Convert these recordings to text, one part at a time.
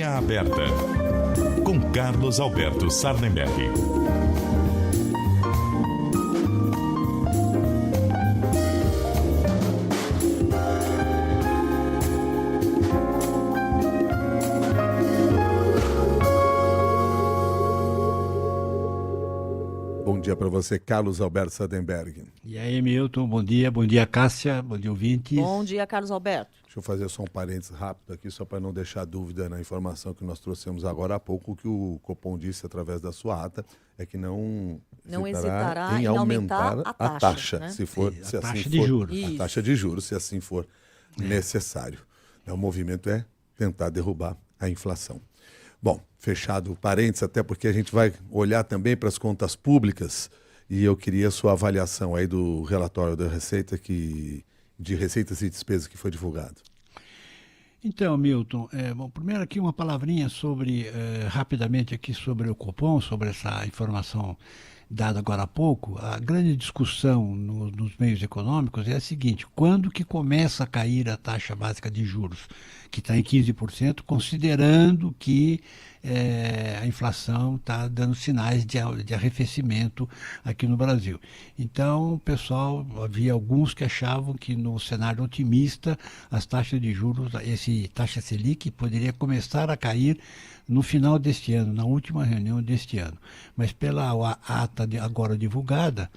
Linha Aberta, com Carlos Alberto Sardenberg. Bom dia para você, Carlos Alberto Sardenberg. E aí, Milton, bom dia, Cássia, bom dia, ouvintes. Bom dia, Carlos Alberto. Deixa eu fazer só um parênteses rápido aqui, só para não deixar dúvida na informação que nós trouxemos agora há pouco. O que o Copom disse através da sua ata é que não hesitará em aumentar a taxa, né? se a taxa assim de for, juros. a taxa de juros, se assim for necessário. O movimento é tentar derrubar a inflação. Bom, fechado o parênteses, até porque a gente vai olhar também para as contas públicas e eu queria a sua avaliação aí do relatório da Receita de receitas e despesas que foi divulgado. Então, Milton, bom, primeiro aqui uma palavrinha rapidamente aqui sobre o Copom, sobre essa informação dada agora há pouco. A grande discussão nos meios econômicos é a seguinte: quando que começa a cair a taxa básica de juros, que está em 15%, considerando que a inflação está dando sinais de arrefecimento aqui no Brasil. Então, o pessoal, havia alguns que achavam que no cenário otimista, as taxas de juros, taxa Selic, poderia começar a cair no final deste ano, na última reunião deste ano. Mas pela ata agora divulgada,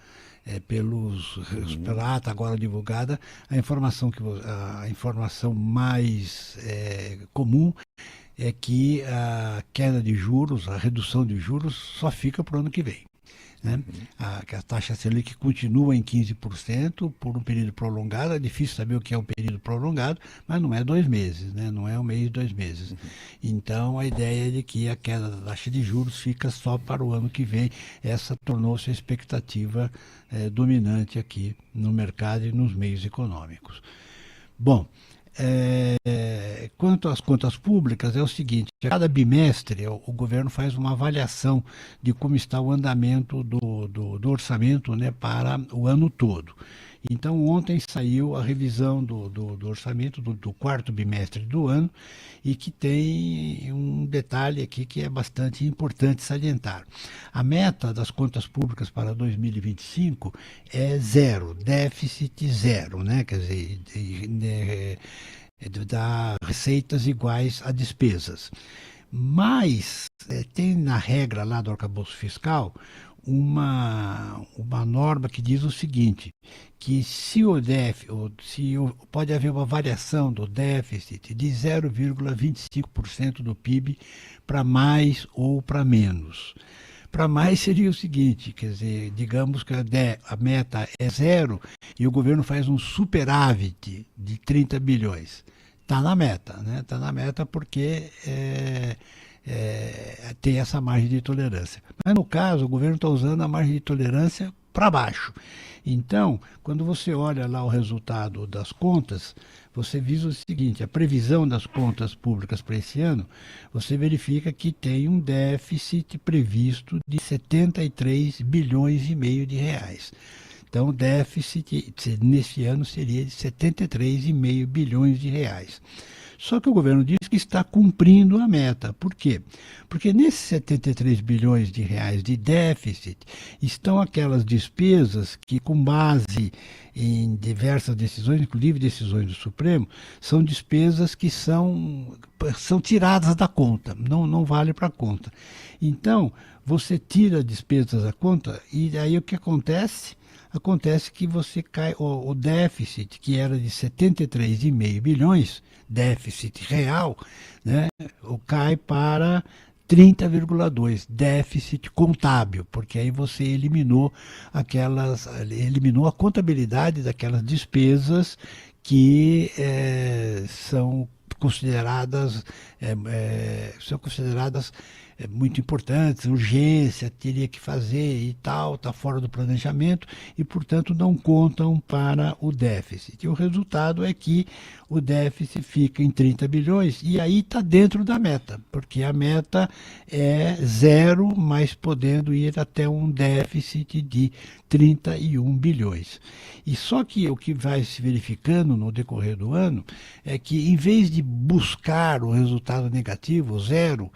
pela ata agora divulgada, a informação mais comum é que a queda de juros, a redução de juros, só fica para o ano que vem. Né? Que a taxa Selic continua em 15% por um período prolongado. É difícil saber o que é um período prolongado, mas não é 2 meses, né? Não é um mês, 2 meses. Então a ideia é de que a queda da taxa de juros fica só para o ano que vem. Essa tornou-se a expectativa dominante aqui no mercado e nos meios econômicos. Bom, quanto às contas públicas, é o seguinte: a cada bimestre o governo faz uma avaliação de como está o andamento do orçamento, né, para o ano todo. Então, ontem saiu a revisão do orçamento do quarto bimestre do ano e que tem um detalhe aqui que é bastante importante salientar. A meta das contas públicas para 2025 é zero, déficit zero, né? Quer dizer, dá receitas iguais a despesas. Mas tem na regra lá do arcabouço fiscal uma norma que diz o seguinte, que se pode haver uma variação do déficit de 0,25% do PIB para mais ou para menos. Para mais seria o seguinte, quer dizer, digamos que a meta é zero e o governo faz um superávit de 30 bilhões. Está na meta, né? Está na meta porque tem essa margem de tolerância. Mas no caso, o governo está usando a margem de tolerância para baixo. Então, quando você olha lá o resultado das contas, você visa o seguinte: a previsão das contas públicas para esse ano, você verifica que tem um déficit previsto de 73 bilhões e meio de reais. Então, o déficit nesse ano seria de 73,5 bilhões de reais. Só que o governo diz que está cumprindo a meta. Por quê? Porque nesses 73 bilhões de reais de déficit estão aquelas despesas que, com base em diversas decisões, inclusive decisões do Supremo, são despesas que são tiradas da conta, não vale para a conta. Então, você tira despesas da conta e aí o que acontece? Acontece que você cai, o déficit, que era de 73,5 bilhões, déficit real, né, cai para 30,2, déficit contábil, porque aí você eliminou a contabilidade daquelas despesas que são consideradas muito importantes, urgência, teria que fazer e tal, está fora do planejamento e, portanto, não contam para o déficit. E o resultado é que o déficit fica em 30 bilhões e aí está dentro da meta, porque a meta é 0, mas podendo ir até um déficit de 31 bilhões. E só que o que vai se verificando no decorrer do ano é que, em vez de buscar o resultado negativo, 0,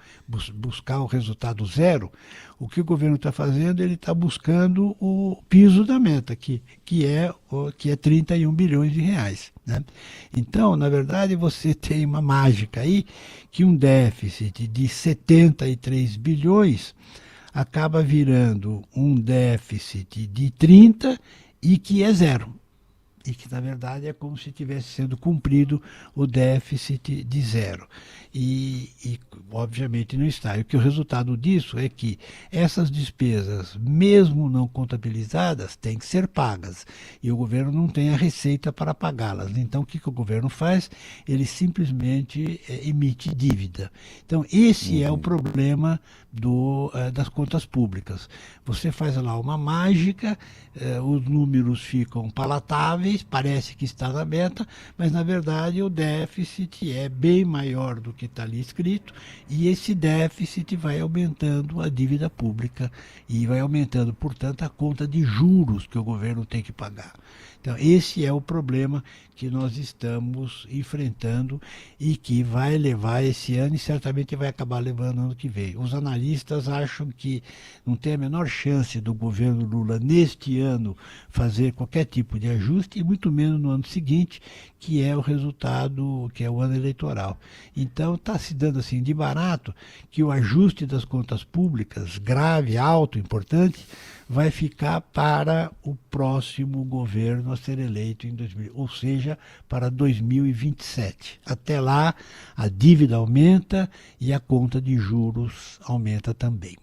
buscar o resultado 0, o que o governo está fazendo, ele está buscando o piso da meta, que é 31 bilhões de reais. Né? Então, na verdade, você tem uma mágica aí, que um déficit de 73 bilhões acaba virando um déficit de 30 e que é 0. E que, na verdade, é como se tivesse sendo cumprido o déficit de 0. E, obviamente, não está. E o resultado disso é que essas despesas, mesmo não contabilizadas, têm que ser pagas. E o governo não tem a receita para pagá-las. Então, o que o governo faz? Ele simplesmente emite dívida. Então, esse é o problema das contas públicas. Você faz lá uma mágica, os números ficam palatáveis, parece que está na meta, mas na verdade o déficit é bem maior do que está ali escrito e esse déficit vai aumentando a dívida pública e vai aumentando, portanto, a conta de juros que o governo tem que pagar. Então, esse é o problema que nós estamos enfrentando e que vai levar esse ano e certamente vai acabar levando ano que vem. Os analistas acham que não tem a menor chance do governo Lula neste ano fazer qualquer tipo de ajuste e muito menos no ano seguinte, que é o resultado, que é o ano eleitoral. Então, está se dando assim de barato que o ajuste das contas públicas, grave, alto, importante, vai ficar para o próximo governo a ser eleito em 2000, ou seja, para 2027. Até lá, a dívida aumenta e a conta de juros aumenta também.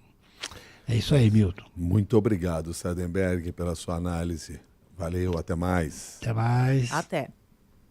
É isso aí, Milton. Muito obrigado, Sardenberg, pela sua análise. Valeu, até mais. Até mais. Até.